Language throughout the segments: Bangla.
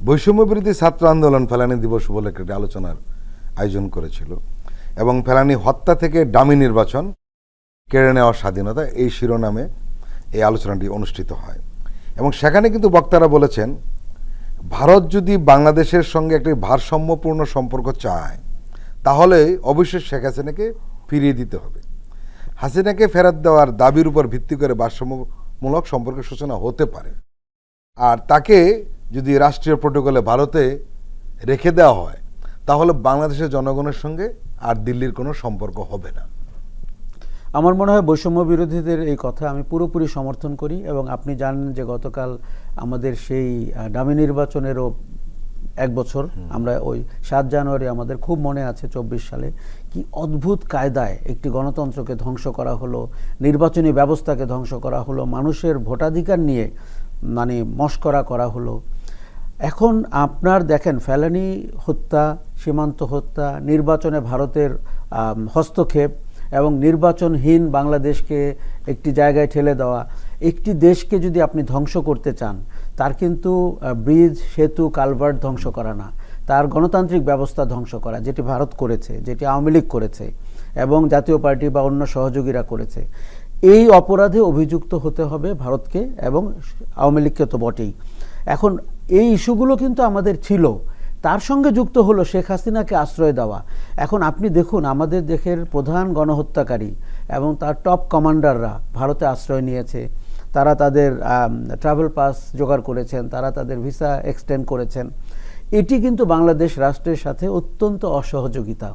বৈষম্য বিরোধী ছাত্র আন্দোলন ফেলানি দিবস উপলক্ষে একটি আলোচনার আয়োজন করেছিল এবং ফেলানি হত্যা থেকে ডামি নির্বাচন, কেড়ে নেওয়ার স্বাধীনতা, এই শিরোনামে এই আলোচনাটি অনুষ্ঠিত হয়। এবং সেখানে কিন্তু বক্তারা বলেছেন, ভারত যদি বাংলাদেশের সঙ্গে একটি ভারসাম্যপূর্ণ সম্পর্ক চায় তাহলে অবশ্যই শেখ হাসিনাকে ফিরিয়ে দিতে হবে। হাসিনাকে ফেরত দেওয়ার দাবির উপর ভিত্তি করে ভারসাম্যমূলক সম্পর্কের সূচনা হতে পারে। আর তাকে যদি রাষ্ট্রীয় প্রোটোকলে ভারতে রেখে দেওয়া হয় তাহলে বাংলাদেশের জনগণের সঙ্গে আর দিল্লির কোনো সম্পর্ক হবে না। আমার মনে হয় বৈষম্য বিরোধীদের এই কথা আমি পুরোপুরি সমর্থন করি। এবং আপনি জানেন যে গতকাল আমাদের সেই ডামি নির্বাচনেরও 1 বছর, আমরা ওই 7 জানুয়ারি আমাদের খুব মনে আছে 24 সালে কি অদ্ভুত কায়দায় একটি গণতন্ত্রকে ধ্বংস করা হলো, নির্বাচনী ব্যবস্থাকে ধ্বংস করা হলো, মানুষের ভোটাধিকার নিয়ে মানে মশকরা করা হলো। এখন আপনার দেখেন ফেলানি হত্যা, সীমান্ত হত্যা, নির্বাচনে ভারতের হস্তক্ষেপ এবং নির্বাচনহীন বাংলাদেশকে একটি জায়গায় ঠেলে দেওয়া। একটি দেশকে যদি আপনি ধ্বংস করতে চান, তার কিন্তু ব্রিজ, সেতু, কালভার্ট ধ্বংস করা না, তার গণতান্ত্রিক ব্যবস্থা ধ্বংস করা, যেটি ভারত করেছে, যেটি আওয়ামী লীগ করেছে এবং জাতীয় পার্টি বা অন্য সহযোগীরা করেছে। এই অপরাধে অভিযুক্ত হতে হবে ভারতকে এবং আওয়ামী লীগকে তো বটেই। এখন এই ইস্যুগুলো কিন্তু আমাদের ছিল, তার সঙ্গে যুক্ত হলো শেখ হাসিনাকে আশ্রয় দেওয়া। এখন আপনি দেখুন আমাদের দেশের প্রধান গণহত্যাকারী এবং তার টপ কমান্ডাররা ভারতে আশ্রয় নিয়েছে, তারা তাদের ট্রাভেল পাস জোগাড় করেছেন, তারা তাদের ভিসা এক্সটেন্ড করেছেন। এটি কিন্তু বাংলাদেশ রাষ্ট্রের সাথে অত্যন্ত অসহযোগিতা।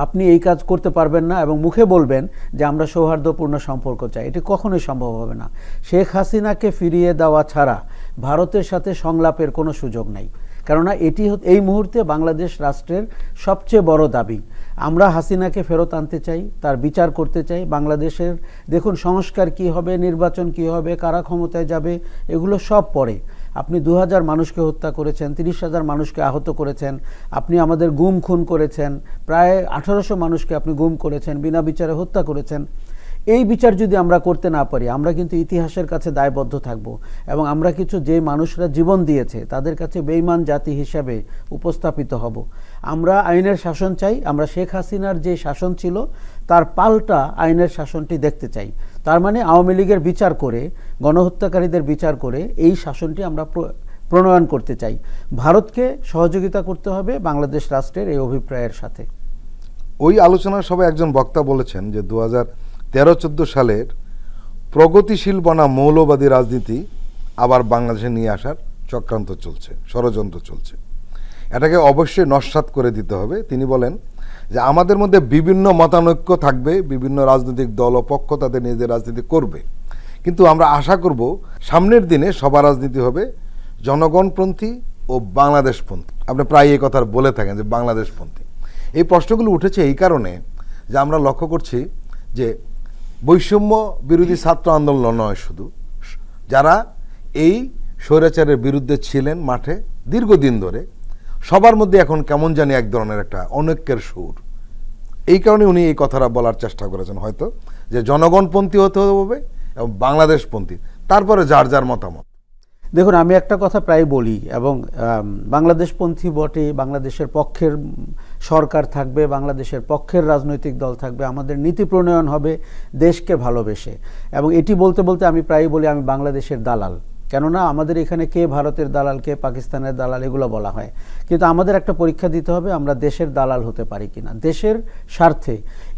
আপনি এই কাজ করতে পারবেন না এবং মুখে বলবেন যে আমরা সৌহার্দ্যপূর্ণ সম্পর্ক চাই, এটি কখনোই সম্ভব হবে না। শেখ হাসিনাকে ফিরিয়ে দেওয়া ছাড়া ভারতের সাথে সংলাপের কোনো সুযোগ নাই, কেননা এটি এই মুহূর্তে বাংলাদেশ রাষ্ট্রের সবচেয়ে বড় দাবি। আমরা হাসিনাকে ফেরত আনতে চাই, তার বিচার করতে চাই। বাংলাদেশের দেখুন সংস্কার কি হবে, নির্বাচন কি হবে, কারা ক্ষমতায় যাবে, এগুলো সব পরে। আপনি 2000 মানুষকে হত্যা করেছেন, 30,000 মানুষকে আহত করেছেন, আপনি আমাদের গুম খুন করেছেন, প্রায় 1800 মানুষকে আপনি গুম করেছেন, বিনা বিচারে হত্যা করেছেন। এই বিচার যদি আমরা করতে না পারি, আমরা কিন্তু ইতিহাসের কাছে দায়বদ্ধ থাকব এবং আমরা কিছু যে মানুষরা জীবন দিয়েছে তাদের কাছে বেঈমান জাতি হিসাবে উপস্থাপিত হব। আমরা আইনের শাসন চাই, আমরা শেখ হাসিনার যে শাসন ছিল তার পাল্টা আইনের শাসনটি দেখতে চাই। তার মানে আওয়ামী লীগের বিচার করে, গণহত্যাকারীদের বিচার করে এই শাসনটি আমরা প্রণয়ন করতে চাই। ভারতকে সহযোগিতা করতে হবে বাংলাদেশ রাষ্ট্রের এই অভিপ্রায়ের সাথে। ওই আলোচনার সভায় একজন বক্তা বলেছেন যে 2013-14 সালের প্রগতিশীল বনাম মৌলবাদী রাজনীতি আবার বাংলাদেশে নিয়ে আসার চক্রান্ত চলছে, ষড়যন্ত্র চলছে, এটাকে অবশ্যই নস্যাৎ করে দিতে হবে। তিনি বলেন যে আমাদের মধ্যে বিভিন্ন মতানৈক্য থাকবে, বিভিন্ন রাজনৈতিক দল ও পক্ষ তাদের নিজেদের রাজনীতি করবে, কিন্তু আমরা আশা করব সামনের দিনে সবার রাজনীতি হবে জনগণপন্থী ও বাংলাদেশপন্থী। আপনি প্রায় এই কথা বলে থাকেন যে বাংলাদেশপন্থী। এই প্রশ্নগুলো উঠেছে এই কারণে যে আমরা লক্ষ্য করছি যে বৈষম্য বিরোধী ছাত্র আন্দোলন নয় শুধু, যারা এই স্বৈরাচারের বিরুদ্ধে ছিলেন মাঠে দীর্ঘদিন ধরে, সবার মধ্যে এখন কেমন জানি এক ধরনের একটা অনৈক্যের সুর। এই কারণে উনি এই কথাটা বলার চেষ্টা করেছেন হয়তো, যে জনগণপন্থী হতে হবে এবং বাংলাদেশপন্থী, তারপরে যার যার মতামত। দেখুন আমি একটা কথা প্রায় বলি এবং বাংলাদেশপন্থী বটে, বাংলাদেশের পক্ষের সরকার থাকবে, বাংলাদেশের পক্ষের রাজনৈতিক দল থাকবে, আমাদের নীতি প্রণয়ন হবে দেশকে ভালোবেসে। এবং এটি বলতে বলতে আমি প্রায় বলি আমি বাংলাদেশের দালাল, কেননা আমাদের এখানে কে ভারতের দালাল, কে পাকিস্তানের দালাল এগুলো বলা হয়, কিন্তু আমাদের একটা পরীক্ষা দিতে হবে আমরা দেশের দালাল হতে পারি কিনা দেশের স্বার্থে।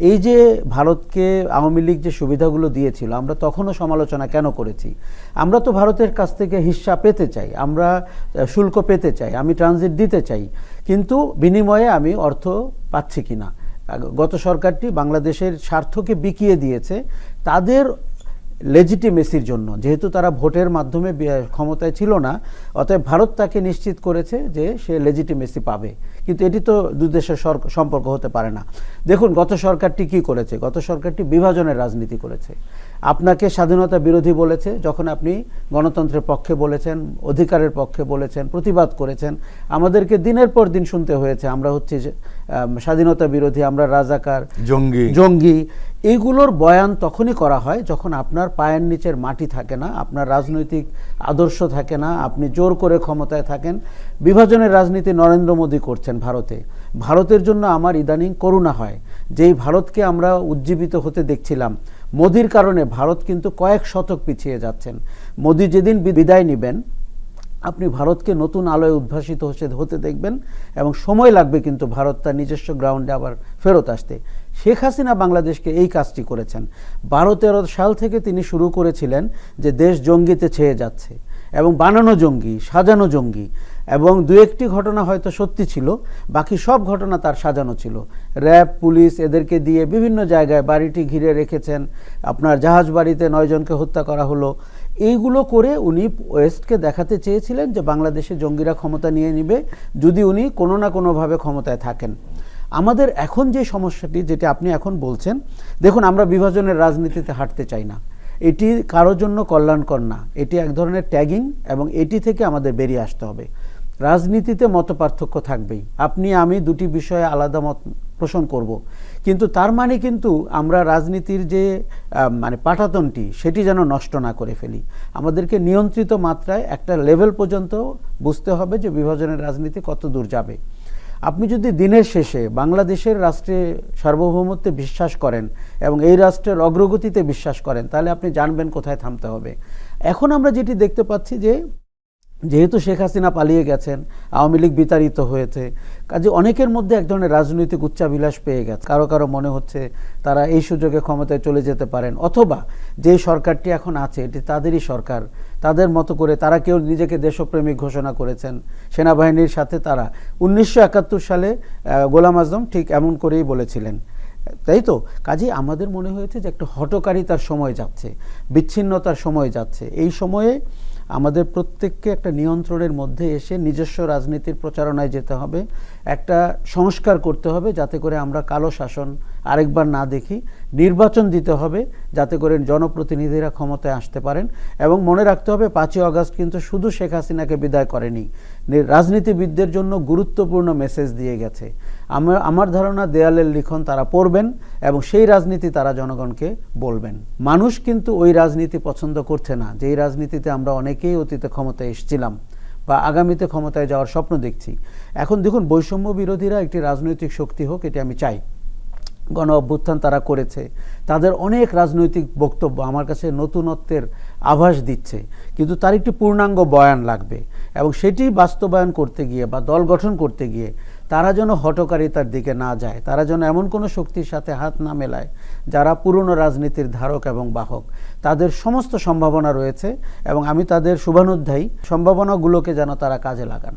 এই যে ভারতকে আওয়ামী লীগ যে সুবিধাগুলো দিয়েছিল, আমরা তখনও সমালোচনা কেন করেছি? আমরা তো ভারতের কাছ থেকে হিস্সা পেতে চাই, আমরা শুল্ক পেতে চাই, আমি ট্রানজিট দিতে চাই, কিন্তু বিনিময়ে আমি অর্থ পাচ্ছি কিনা। গত সরকারটি বাংলাদেশের স্বার্থকে বিকিয়ে দিয়েছে তাদের লেজিটিমেসির জন্য, যেহেতু তারা ভোটের মাধ্যমে ক্ষমতায় ছিল না, অতএব ভারত তাকে নিশ্চিত করেছে যে সে লেজিটিমেসি পাবে, কিন্তু এটি তো দুই দেশের সম্পর্ক হতে পারে না। দেখুন গত সরকারটি কি করেছে, গত সরকারটি বিভাজনের রাজনীতি করেছে। আপনাকে স্বাধীনতা বিরোধী বলেছে যখন আপনি গণতন্ত্রের পক্ষে বলেছেন, অধিকারের পক্ষে বলেছেন, প্রতিবাদ করেছেন, আমাদেরকে দিনের পর দিন শুনতে হয়েছে আমরা হচ্ছে স্বাধীনতা বিরোধী, আমরা রাজাকার, জঙ্গি। এইগুলোর বয়ান তখনই করা হয় যখন আপনার পায়ের নিচের মাটি থাকে না, আপনার রাজনৈতিক আদর্শ থাকে না, আপনি জোর করে ক্ষমতায় থাকেন। বিভাজনের রাজনীতি নরেন্দ্র মোদী করছেন ভারতে। ভারতের জন্য আমার ইদানিং করুণা হয়, যেই ভারতকে আমরা উজ্জীবিত হতে দেখছিলাম, মোদির কারণে ভারত কিন্তু কয়েক শতক পিছিয়ে যাচ্ছেন। মোদি যেদিন বিদায় নেবেন, আপনি ভারতকে নতুন আলোয় উদ্ভাসিত হতে দেখবেন এবং সময় লাগবে কিন্তু ভারত তার নিজস্ব গ্রাউন্ডে আবার ফেরত আসতে। শেখ হাসিনা বাংলাদেশকে এই কাজটি করেছেন। 12-13 সাল থেকে তিনি শুরু করেছিলেন যে দেশ জঙ্গিতে ছেয়ে যাচ্ছে এবং বানানো জঙ্গি, সাজানো জঙ্গি, এবং দু একটি ঘটনা হয়তো সত্যি ছিল, বাকি সব ঘটনা তার সাজানো ছিল। র্যাব, পুলিশ এদেরকে দিয়ে বিভিন্ন জায়গায় বাড়িটি ঘিরে রেখেছেন, আপনার জাহাজ বাড়িতে 9 জনকে হত্যা করা হলো। এইগুলো করে উনি ওয়েস্টকে দেখাতে চেয়েছিলেন যে বাংলাদেশে জঙ্গিরা ক্ষমতা নিয়ে নেবে যদি উনি কোনো না কোনোভাবে ক্ষমতায় থাকেন। আমাদের এখন যে সমস্যাটি, যেটা আপনি এখন বলছেন, দেখুন আমরা বিভাজনের রাজনীতিতে হাঁটতে চাই না, এটি কারোর জন্য কল্যাণকর না, এটি এক ধরনের ট্যাগিং এবং এটি থেকে আমাদের বেরিয়ে আসতে হবে। রাজনীতিতে মতপার্থক্য থাকবেই, আপনি আমি দুটি বিষয়ে আলাদা মত পোষণ করব, কিন্তু তার মানে কিন্তু আমরা রাজনীতির যে মানে পাটাতনটি সেটি যেন নষ্ট না করে ফেলি। আমাদেরকে নিয়ন্ত্রিত মাত্রায় একটা লেভেল পর্যন্ত বুঝতে হবে যে বিভাজনের রাজনীতি কত দূর যাবে। আপনি যদি দিনের শেষে বাংলাদেশের রাষ্ট্রে সার্বভৌমত্বে বিশ্বাস করেন এবং এই রাষ্ট্রের অগ্রগতিতে বিশ্বাস করেন, তাহলে আপনি জানবেন কোথায় থামতে হবে। এখন আমরা যেটি দেখতে পাচ্ছি যে যেহেতু শেখ হাসিনা পালিয়ে গেছেন, আওয়ামী লীগ বিতাড়িত হয়েছে, কাজে অনেকের মধ্যে এক ধরনের রাজনৈতিক উচ্চাভিলাষ পেয়ে গেছে। কারো কারো মনে হচ্ছে তারা এই সুযোগে ক্ষমতায় চলে যেতে পারেন, অথবা যে সরকারটি এখন আছে এটি তাদেরই সরকার, তাদের মতো করে তারা কেউ নিজেকে দেশপ্রেমিক ঘোষণা করেছেন। সেনাবাহিনীর সাথে তারা 1971 সালে গোলাম আজম ঠিক এমন করেই বলেছিলেন, তাই তো? কাজেই আমাদের মনে হয়েছে যে একটা হঠকারিতার সময় যাচ্ছে, বিচ্ছিন্নতার সময় যাচ্ছে। এই সময়ে আমাদের প্রত্যেককে একটা নিয়ন্ত্রণের মধ্যে এসে নিজস্ব রাজনীতির প্রচারণায় যেতে হবে, একটা সংস্কার করতে হবে যাতে করে আমরা কালো শাসন আরেকবার না দেখি। নির্বাচন দিতে হবে যাতে করে জনপ্রতিনিধিরা ক্ষমতায় আসতে পারেন, এবং মনে রাখতে হবে 5ই আগস্ট কিন্তু শুধু শেখ হাসিনাকে বিদায় করেনি, রাজনীতিবিদদের জন্য গুরুত্বপূর্ণ মেসেজ দিয়ে গেছে। আমার ধারণা দেয়ালের লিখন তারা পড়বেন এবং সেই রাজনীতি তারা জনগণকে বলবেন। মানুষ কিন্তু ওই রাজনীতি পছন্দ করছে না যেই রাজনীতিতে আমরা অনেকেই অতীতে ক্ষমতায় এসেছিলাম বা আগামীতে ক্ষমতায় যাওয়ার স্বপ্ন দেখছি। এখন দেখুন, বৈষম্য বিরোধীরা একটি রাজনৈতিক শক্তি হোক, এটি আমি চাই। গণ অভ্যুত্থান তারা করেছে, তাদের অনেক রাজনৈতিক বক্তব্য আমার কাছে নতুনত্বের আভাস দিচ্ছে, কিন্তু তার একটি পূর্ণাঙ্গ বয়ান লাগবে এবং সেটি বাস্তবায়ন করতে গিয়ে বা দল গঠন করতে গিয়ে তারা যেন হঠকারিতার দিকে না যায়, তারা যেন এমন কোনো শক্তির সাথে হাত না মেলায় যারা পুরনো রাজনীতির ধারক এবং বাহক। তাদের সমস্ত সম্ভাবনা রয়েছে এবং আমি তাদের শুভানুধ্যায়ী, সম্ভাবনাগুলোকে যেন তারা কাজে লাগান।